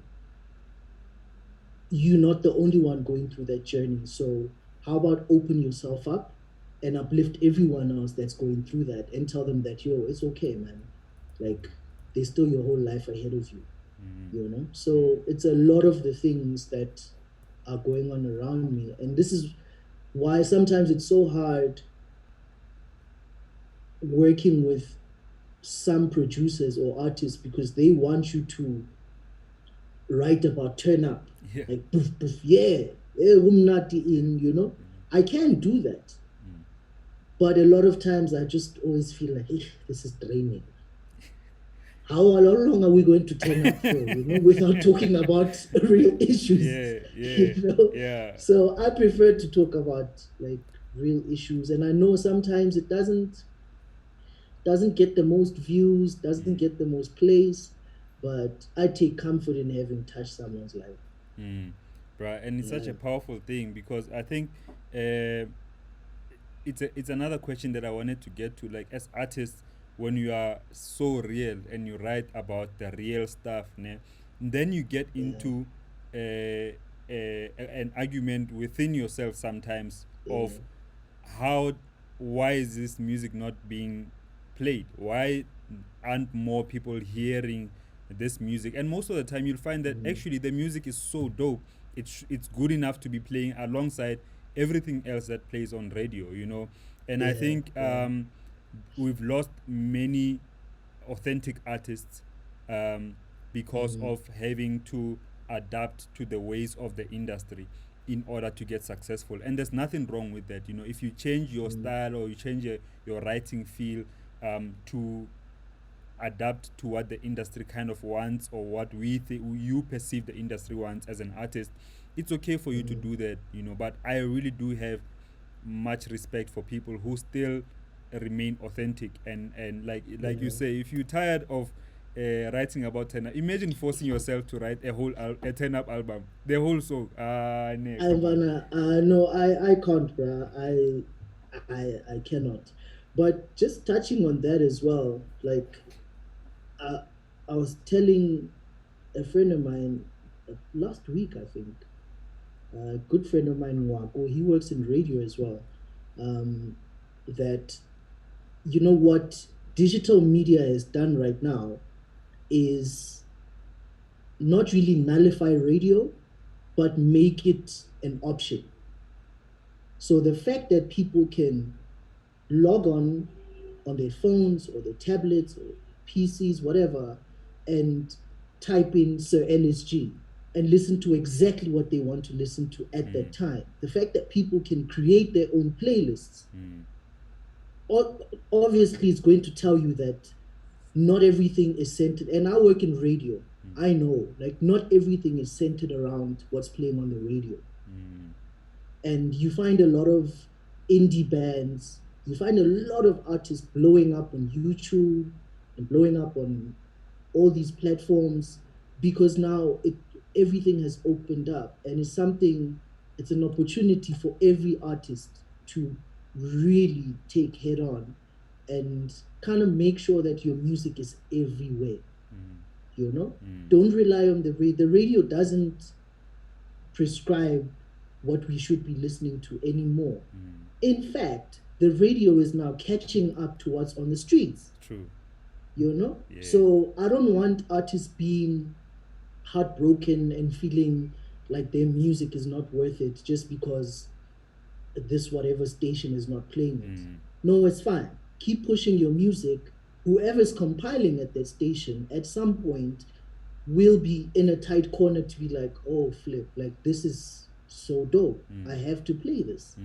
you're not the only one going through that journey. So how about open yourself up and uplift everyone else that's going through that, and tell them that, yo, it's okay, man. Like, there's still your whole life ahead of you, So it's a lot of the things that are going on around me. And this is why sometimes it's so hard working with some producers or artists, because they want you to write about turn up, Yeah. like poof poof, yeah, umnati in, I can't do that. But a lot of times I just always feel like, hey, this is draining. How long are we going to turn up for, without talking about real issues? Yeah, you yeah, know yeah. so I prefer to talk about like real issues, and I know sometimes it doesn't get the most views, doesn't get the most plays, but I take comfort in having touched someone's life. Right, and it's such Yeah, a powerful thing because I think uh, it's another question that I wanted to get to. Like as artists, when you are so real and you write about the real stuff, ne, then you get yeah, into an argument within yourself sometimes yeah. of how why is this music not being played, why aren't more people hearing this music. And most of the time you'll find that Mm-hmm. actually the music is so dope, it's good enough to be playing alongside everything else that plays on radio, and I Yeah, think yeah. we've lost many authentic artists um, because Mm-hmm. of having to adapt to the ways of the industry in order to get successful. And there's nothing wrong with that. If you change your Mm-hmm. style or you change your writing feel to adapt to what the industry kind of wants or what you perceive the industry wants as an artist, it's okay for you to Mm-hmm. do that, but I really do have much respect for people who still remain authentic and like you Yeah. say, if you're tired of writing about 10 imagine forcing yourself to write a 10 up album, the whole song. Nah, come on. Ivana, no, I can't, bruh. I cannot. But just touching on that as well, like, uh, I was telling a friend of mine last week, I think, a good friend of mine, Wako, he works in radio as well, that, what digital media has done right now is not really nullify radio, but make it an option. So the fact that people can log on their phones or their tablets or PCs, whatever, and type in Sir LSG and listen to exactly what they want to listen to at that time. The fact that people can create their own playlists, obviously, is going to tell you that not everything is centered. And I work in radio. I know, like, not everything is centered around what's playing on the radio. And you find a lot of indie bands, you find a lot of artists blowing up on YouTube and blowing up on all these platforms, because now everything has opened up, and it's an opportunity for every artist to really take head on and kind of make sure that your music is everywhere. you know don't rely on the radio doesn't prescribe what we should be listening to anymore. In fact, the radio is now catching up to what's on the streets. True. Yeah. So I don't want artists being heartbroken and feeling like their music is not worth it just because this whatever station is not playing it. No, it's fine. Keep pushing your music. Whoever's compiling at that station at some point will be in a tight corner to be like, oh, flip, like this is so dope. I have to play this.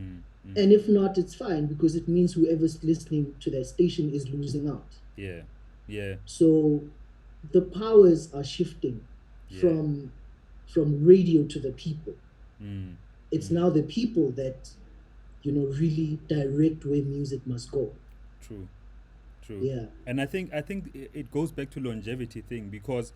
And if not, it's fine, because it means whoever's listening to that station is losing out. Yeah. Yeah. So the powers are shifting Yeah. from radio to the people. It's now the people that really direct where music must go. True. True. Yeah, And I think it goes back to longevity thing, because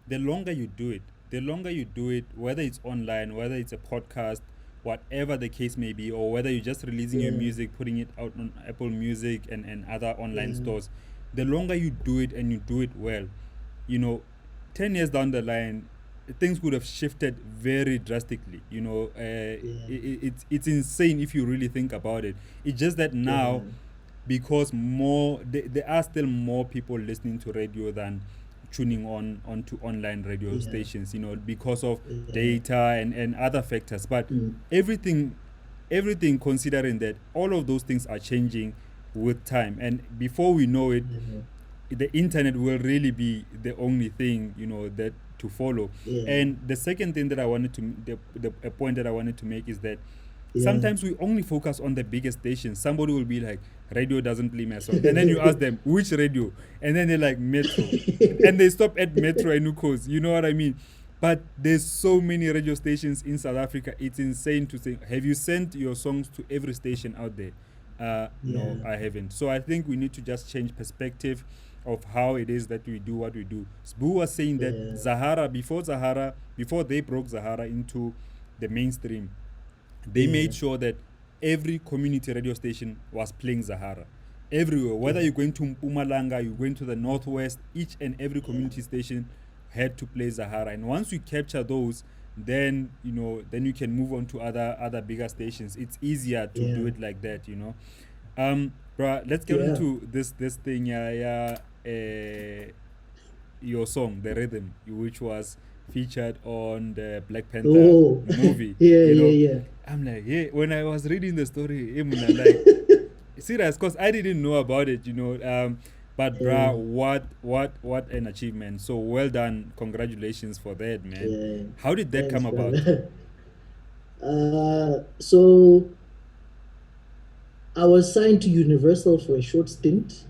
the longer you do it, whether it's online, whether it's a podcast, whatever the case may be, or whether you're just releasing your yeah, music, putting it out on Apple Music and other online yeah, stores, the longer you do it and you do it well, you know, 10 years down the line, things would have shifted very drastically. yeah, It's insane if you really think about it. It's just that now, yeah, because there are still more people listening to radio than tuning on onto online radio yeah, stations, because of yeah. data and other factors. But Mm, everything everything considering that all of those things are changing with time, and before we know it, yeah, the internet will really be the only thing, that to follow. yeah, And the second thing that I wanted to the a point that I wanted to make is that yeah. sometimes we only focus on the biggest stations. Somebody will be like, radio doesn't play my song, and then you ask them which radio, and then they're like, Metro, and they stop at Metro and Ukos, you know what I mean? But there's so many radio stations in South Africa, it's insane to think. Have you sent your songs to every station out there? No, Yeah, I haven't. So I think we need to just change perspective of how it is that we do what we do. Sbu was saying that yeah, before they broke Zahara into the mainstream, they yeah, made sure that every community radio station was playing Zahara. Everywhere, whether yeah, you're going to Mpumalanga, you're going to the northwest, each and every yeah, community station had to play Zahara. And once you capture those, then then you can move on to other bigger stations. It's easier to yeah, do it like that. Bruh, let's get yeah. into this thing. Yeah, yeah. Your song, the rhythm, which was featured on the Black Panther Oh, movie. yeah, You know, yeah, I'm like, yeah. When I was reading the story, like, serious, cause I didn't know about it. But yeah, bruh, what an achievement! So well done, congratulations for that, man. yeah. How did that Thanks, come about? brother. So I was signed to Universal for a short stint,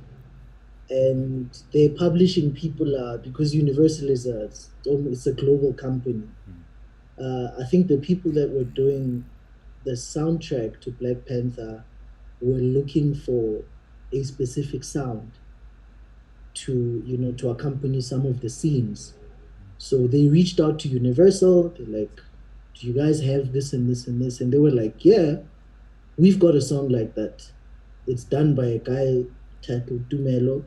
and their publishing people are, because Universal is it's a global company. I think the people that were doing the soundtrack to Black Panther were looking for a specific sound to to accompany some of the scenes. So they reached out to Universal. They're like, "Do you guys have this and this and this?" And they were like, "Yeah, we've got a song like that. It's done by a guy titled TUMELO.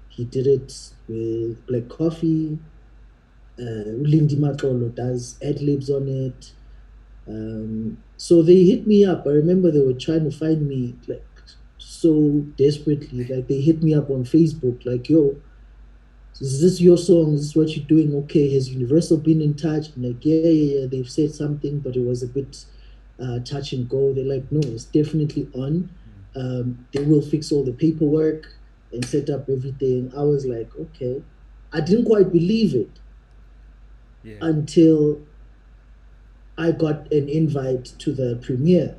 He did it with Black Coffee. Lindy Matolo does ad libs on it. So they hit me up. I remember they were trying to find me like so desperately. Like they hit me up on Facebook, like, "Yo, is this your song? Is this what you're doing? Okay, has Universal been in touch?" I'm like, "Yeah, yeah, yeah. They've said something, but it was a bit touch and go." They're like, "No, it's definitely on. They will fix all the paperwork and set up everything." I was like, "Okay." I didn't quite believe it Yeah, until I got an invite to the premiere.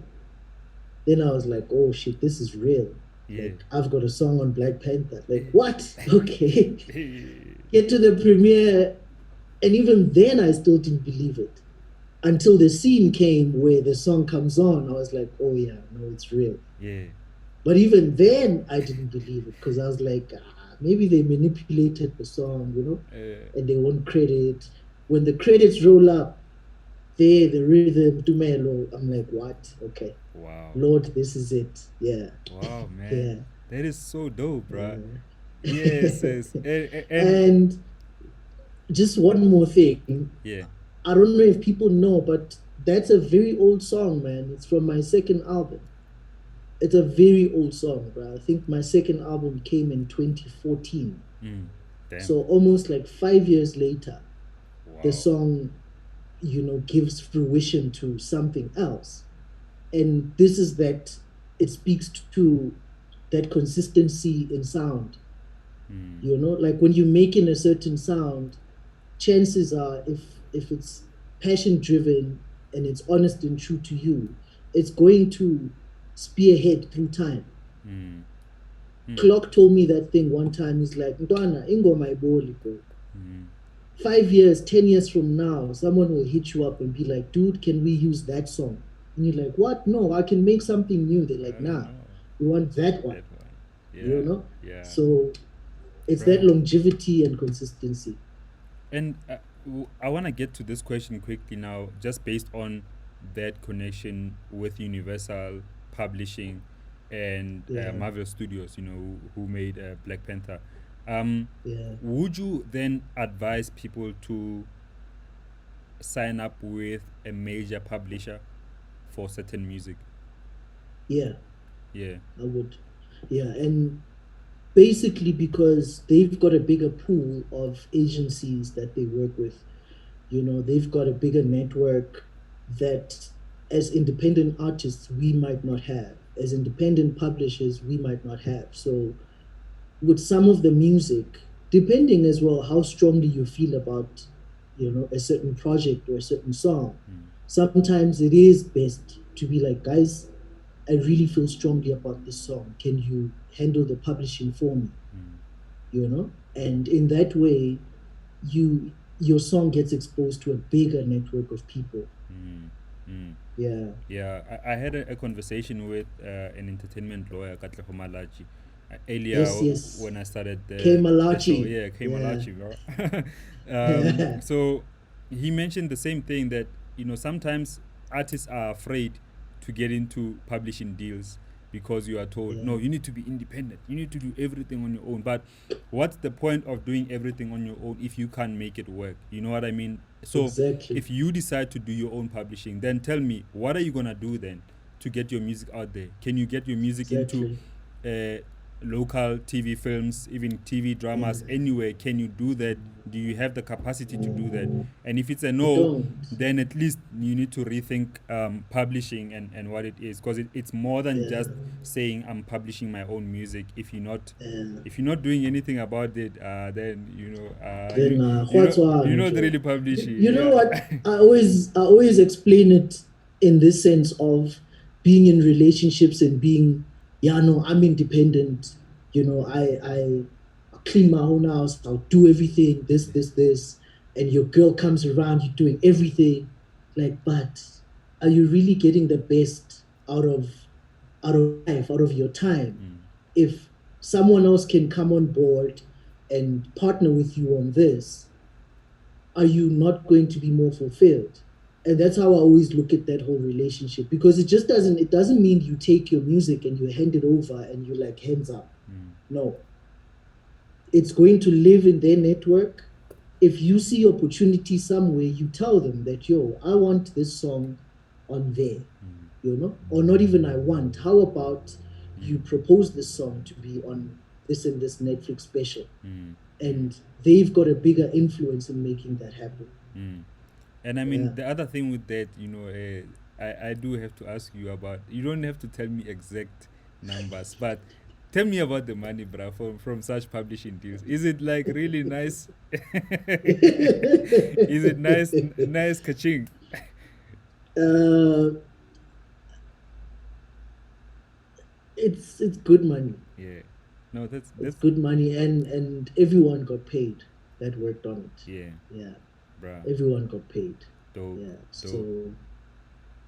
Then I was like, "Oh shit, this is real. yeah. Like, I've got a song on Black Panther." Like, what? Okay. Hey. Get to the premiere. And even then, I still didn't believe it until the scene came where the song comes on. I was like, "Oh, yeah, no, it's real." Yeah, But even then, I didn't believe it because I was like, maybe they manipulated the song, and they won't credit. When the credits roll up, the rhythm, Tumelo, I'm like, what? Okay. wow. Lord, this is it. Yeah. Wow, man. Yeah. That is so dope, bruh. Yes, Yeah. yes. And And just one more thing. yeah. I don't know if people know, but that's a very old song, man. It's from my second album. It's a very old song, bro. I think my second album came in 2014. Damn. So almost like 5 years later, the Wow. song, gives fruition to something else. And this is that it speaks to that consistency in sound. Like when you're making a certain sound, chances are if it's passion driven and it's honest and true to you, it's going to spearhead through time. Clock told me that thing one time. He's like, "Ndwana, ingo my boli, bro. 5 years, 10 years from now, someone will hit you up and be like, dude, can we use that song?" And you're like, "What? No, I can make something new." They're like, I don't "Nah, know. we want that one." That one. Yeah. you know. Yeah. So it's that Bruh. longevity and consistency. And I want to get to this question quickly now, just based on that connection with Universal Publishing and Yeah, Marvel Studios, who made Black Panther. Um, yeah, would you then advise people to sign up with a major publisher for certain music? yeah. Yeah. I would. Yeah, and basically because they've got a bigger pool of agencies that they work with. They've got a bigger network that as independent artists we might not have, as independent publishers we might not have. So with some of the music, depending as well how strongly you feel about a certain project or a certain song, Mm, sometimes it is best to be like, guys, I really feel strongly about this song, can you handle the publishing for me? mm, And in that way, your song gets exposed to a bigger network of people. mm, mm. Yeah. Yeah, I had a conversation with an entertainment lawyer, Katle Malachi, earlier Yes, yes. when I started K the show. Malachi. Yeah, K Yeah. Malachi, bro. So he mentioned the same thing that sometimes artists are afraid to get into publishing deals because you are told Yeah. no, you need to be independent, you need to do everything on your own. But what's the point of doing everything on your own if you can't make it work? You know what I mean? So Exactly. if you decide to do your own publishing, then tell me, what are you gonna do then to get your music out there? Can you get your music into Exactly. uh, local TV films, even TV dramas, Yeah. anywhere? Can you do that? Do you have the capacity to do that? And if it's a You no, don't. then at least you need to rethink publishing and what it is, because it's more than Yeah. just saying I'm publishing my own music. Yeah. If you're not doing anything about it, then Then you're not Joe. really You, publishing. you know Yeah. what? I always explain it in this sense of being in relationships and being, yeah, no, I'm independent. I clean my own house, I'll do everything, this, and your girl comes around, you're doing everything. Like, but are you really getting the best out of life, out of your time? Mm, If someone else can come on board and partner with you on this, are you not going to be more fulfilled? And that's how I always look at that whole relationship, because it doesn't mean you take your music and you hand it over and you're like, hands up. mm, No, it's going to live in their network. If you see opportunity somewhere, you tell them that, yo, I want this song on there, mm, or not even I want. How about mm, you propose this song to be on this and this Netflix special? mm, mm, And they've got a bigger influence in making that happen. mm. And I mean, Yeah. the other thing with that, I do have to ask you about, you don't have to tell me exact numbers, but tell me about the money, bruh, from such publishing deals. Is it like really nice? Is it nice, nice kaching? uh, it's good money. Yeah. No, It's that's good money, and everyone got paid that worked on it. yeah, Yeah, bruh. everyone got paid. Dope, Yeah, dope. so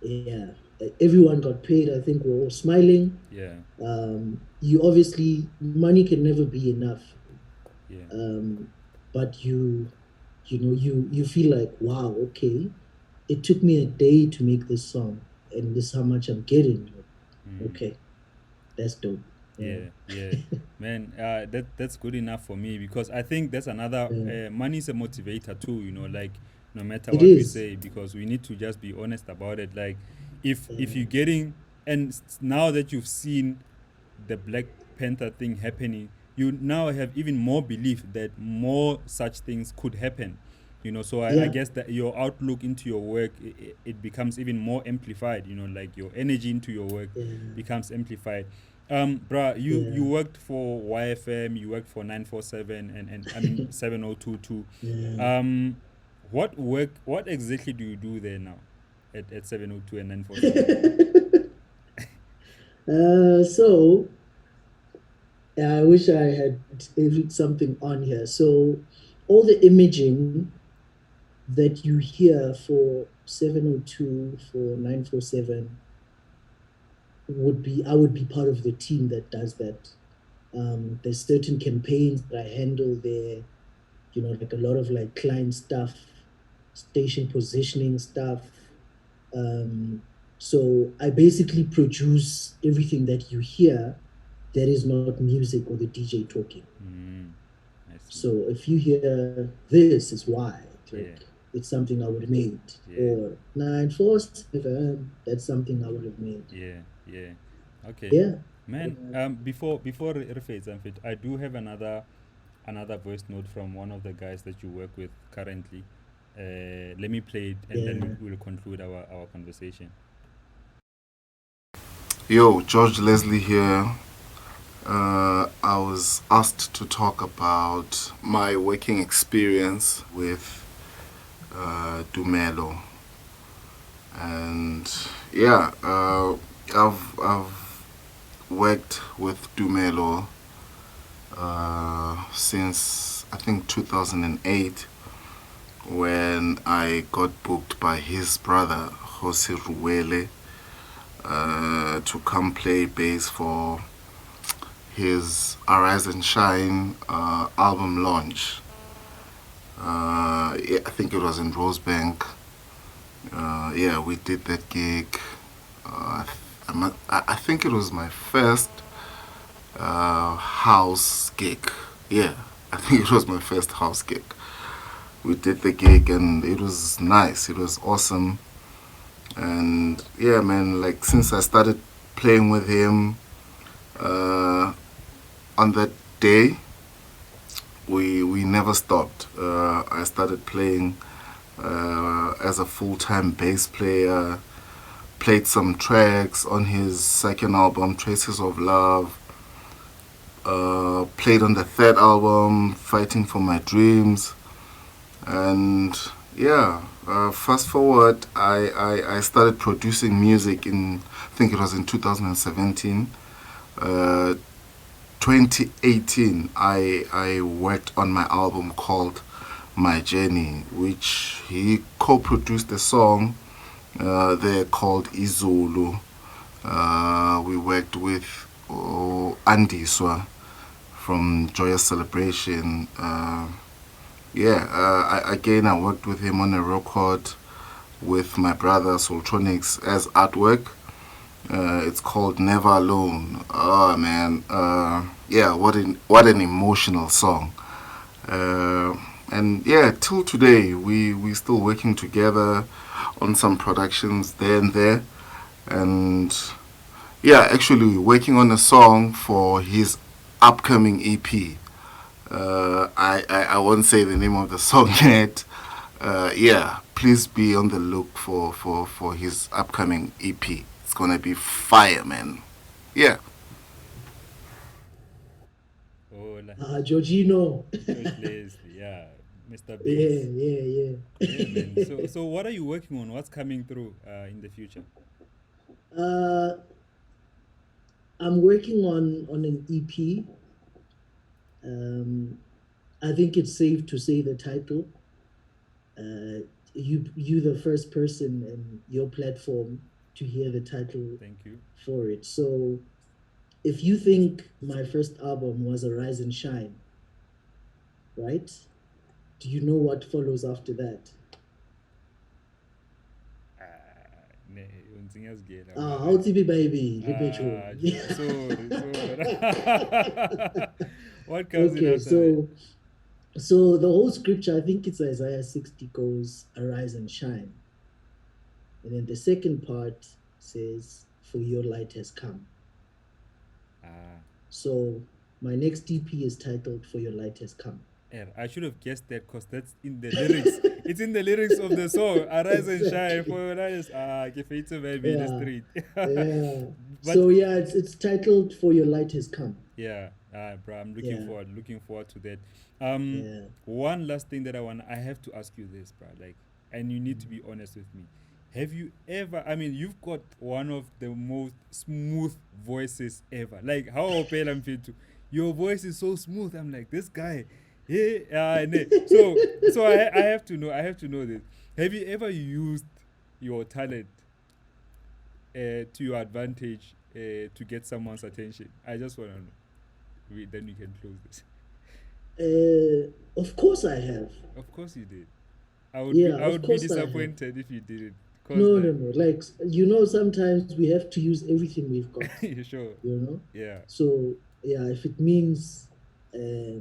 yeah, everyone got paid. I think we're all smiling. Yeah, You obviously, money can never be enough. yeah. Um, but you feel like, wow, okay, it took me a day to make this song, and this is how much I'm getting. Mm. Okay, that's dope. Yeah, Yeah, yeah, man. That's good enough for me, because I think that's another. yeah. Money is a motivator too. Like no matter It what we is. say, because we need to just be honest about it. Like if Yeah, you're getting, and now that you've seen the Black Panther thing happening, you now have even more belief that more such things could happen. So I yeah, guess that your outlook into your work, it becomes even more amplified. Like your energy into your work yeah, becomes amplified. Bruh, you yeah, worked for YFM, you worked for 947, and I mean 7022. yeah. Um, what exactly do you do there now at 702 and 947? So I wish I had something on here. So all the imaging that you hear for 702, for 947, I would be part of the team that does that. There's certain campaigns that I handle there, like a lot of like client stuff, station positioning stuff. Um, so I basically produce everything that you hear that is not music or the DJ talking. Mm, I see. So if you hear this is why, Yeah, like it's something I would have made. yeah, Or 947, that's something I would have made. yeah, yeah. Okay, Yeah. man. Before Rifate Zamfit, I do have another voice note from one of the guys that you work with currently. Let me play it, and then Yeah. we'll conclude our conversation. Yo, George Leslie here. I was asked to talk about my working experience with Tumelo, and yeah, I've worked with Tumelo since I think 2008 when I got booked by his brother Jose Ruele to come play bass for his Arise and Shine album launch. Yeah, I think it was in Rosebank. Yeah, we did that gig. I think it was my first house gig. Yeah, I think it was my first house gig. We did the gig and it was nice. It was awesome. And yeah, man, like since I started playing with him uh, on that day, we never stopped. I started playing as a full time bass player. Played some tracks on his second album, Traces of Love. Played on the third album, Fighting for My Dreams. And yeah, fast forward, I started producing music in, I think it was in 2017. Uh, 2018, I worked on my album called My Journey, which he co-produced a song there called Izulu. We worked with Andiswa from Joyous Celebration. Yeah, again, I worked with him on a record with my brother Soltronics as artwork. It's called Never Alone. Oh man, yeah, what an emotional song. And yeah, till today we still working together on some productions there and there, and yeah, actually working on a song for his upcoming EP. I won't say the name of the song yet. Yeah, please be on the look for his upcoming EP. It's gonna be fire, man. Yeah. Hola, Georgino. George Leslie. Yeah, Mr. Yeah, Bass. yeah, Yeah, man. So yeah. so what are you working on? What's coming through in the future? uh, I'm working on an EP. Um, I think it's safe to say the title. You the first person in your platform to hear the title Thank you. for it. So if you think my first album was a rise and shine, right? Do you know what follows after that? Unsinga's gay, How TV baby, Lipecho. Sorry, sorry. What comes in Okay, after that? so the whole scripture, I think it's Isaiah 60 goes, arise and shine. And then the second part says, for your light has come. Ah, So my next EP is titled For Your Light Has Come. I should have guessed that because that's in the lyrics. It's in the lyrics of the song. Arise and shine Exactly. for your eyes. Give it to baby in the Yeah. street. Yeah. But So yeah, it's titled For Your Light Has Come. yeah, bro, I'm Yeah. looking forward to that. Um, Yeah. one last thing that I have to ask you this, bro. Like, and you need to Mm. be honest with me. Have you ever? I mean, you've got one of the most smooth voices ever. Like, how open I'm feel to. Your voice is so smooth. I'm like, this guy. Yeah, so I have to know. I have to know this. Have you ever used your talent to your advantage to get someone's attention? I just want to know. then we can close this. Of course I have. Of course you did. I would be Yeah, I of would be course I have. disappointed if you didn't. Cause No, no, like no. Like, sometimes we have to use everything we've got, you sure. you know? Yeah. So, yeah, if it means uh,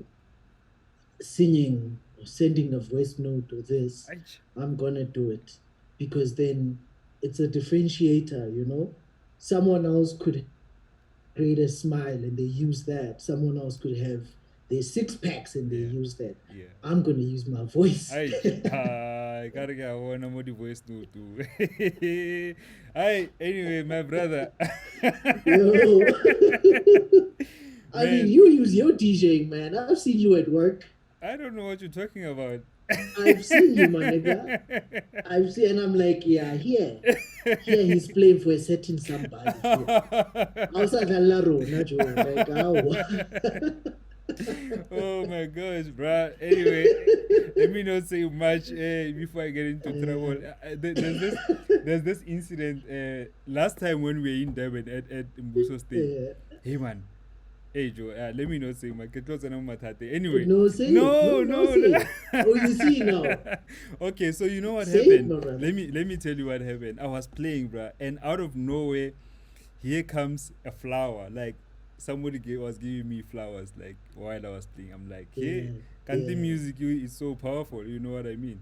singing or sending a voice note or this, Aich. I'm gonna do it because then it's a differentiator. Someone else could create a smile and they use that. Someone else could have their six packs and they Yeah. use that. Yeah. I'm gonna use my voice. Aich. I gotta get one more voice note too. Hi, anyway, my brother. Yo. I mean, Man, you use your DJing, man. I've seen you at work. I don't know what you're talking about. I've seen you, my nigga. I've seen, and I'm like, yeah, here he's playing for a certain somebody here. Outside Laro, Joe. Like, Oh my gosh, bro. Anyway, let me not say much before I get into trouble. There's this incident last time when we were in Durban at Mbuso State. yeah. Hey man, hey Joe, let me not say my anyway. No, say No, it. no, Say no. it. Oh, you see now. Okay, so you know what Say it, happened? my brother. Let me tell you what happened. I was playing, bruh, and out of nowhere, here comes a flower. Like somebody was giving me flowers, like while I was playing. I'm like, hey, Kanti Yeah. music is so powerful. You know what I mean?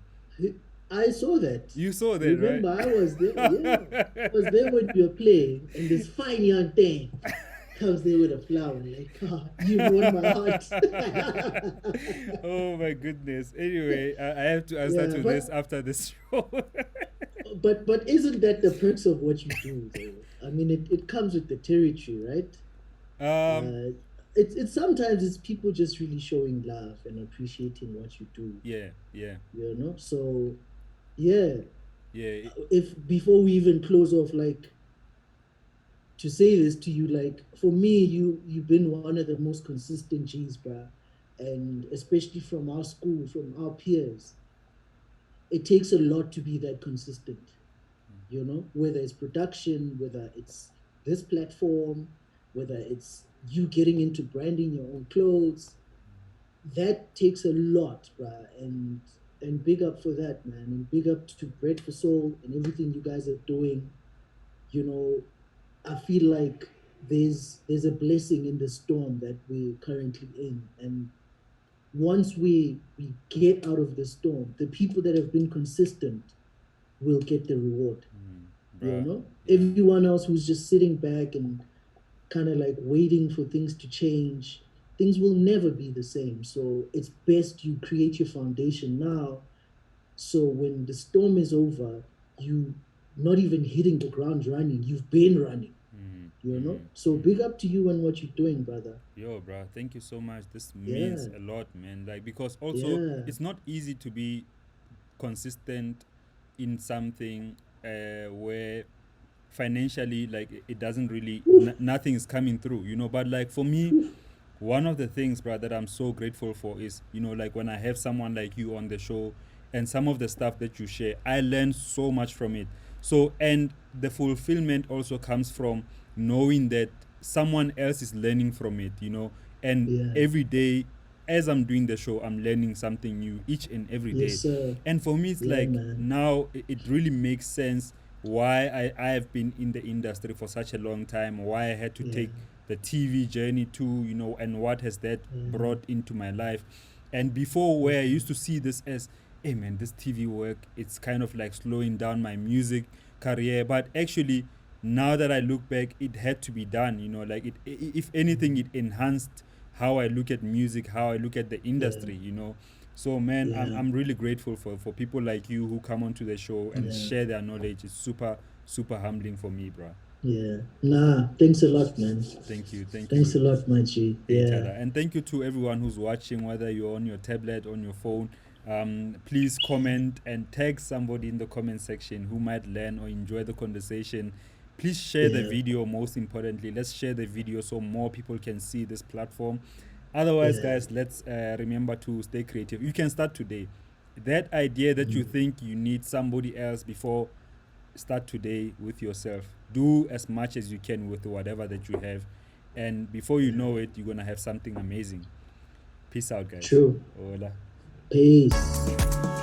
I saw that. You saw that, Remember, right? I was there. Yeah, I was there when you were playing, and this fine young thing comes there with a flower. Like, oh, you won my heart. Oh my goodness. Anyway, I have to answer Yeah, to this after this show. but isn't that the perks of what you do, though? I mean, it comes with the territory, right? um, It's sometimes it's people just really showing love and appreciating what you do. yeah, yeah, So yeah, yeah. if before we even close off, like, to say this to you, like, for me, you've been one of the most consistent G's, bruh. And especially from our school, from our peers, it takes a lot to be that consistent. Whether it's production, whether it's this platform, whether it's you getting into branding your own clothes, that takes a lot, bruh. And big up for that, man. And big up to Bread for Soul and everything you guys are doing. You know, I feel like there's a blessing in the storm that we're currently in. And once we get out of the storm, the people that have been consistent will get the reward. Bruh, Everyone else who's just sitting back and kind of like waiting for things to change, things will never be the same. So it's best you create your foundation now, so when the storm is over, you not even hitting the ground running, you've been running. So big up to you and what you're doing, brother. Yo, bro, thank you so much. This means a lot, man. Like, because also it's not easy to be consistent in something where financially, like, it doesn't really nothing is coming through, but like for me, one of the things, bro, that I'm so grateful for is, like when I have someone like you on the show and some of the stuff that you share, I learn so much from it. So, and the fulfillment also comes from knowing that someone else is learning from it, and every day as I'm doing the show, I'm learning something new each and every day. Yes, sir. And for me, it's like, man. now it really makes sense why I have been in the industry for such a long time, why I had to take the TV journey too, and what has that brought into my life. And before, where I used to see this as, hey man, this TV work, it's kind of like slowing down my music career. But actually, now that I look back, it had to be done, like if anything, it enhanced how I look at music, how I look at the industry, So man, I'm really grateful for people like you who come onto the show and share their knowledge. It's super, super humbling for me, bro. Yeah. Nah, thanks a lot, man. Thank you. Thanks a lot, my G. And thank you to everyone who's watching, whether you're on your tablet, on your phone. Please comment and tag somebody in the comment section who might learn or enjoy the conversation. Please share the video. Most importantly, let's share the video so more people can see this platform. Otherwise, guys, let's remember to stay creative. You can start today. That idea that you think you need somebody else before, start today with yourself. Do as much as you can with whatever that you have. and before you know it, you're gonna have something amazing. Peace out, guys. True. Hola. Peace.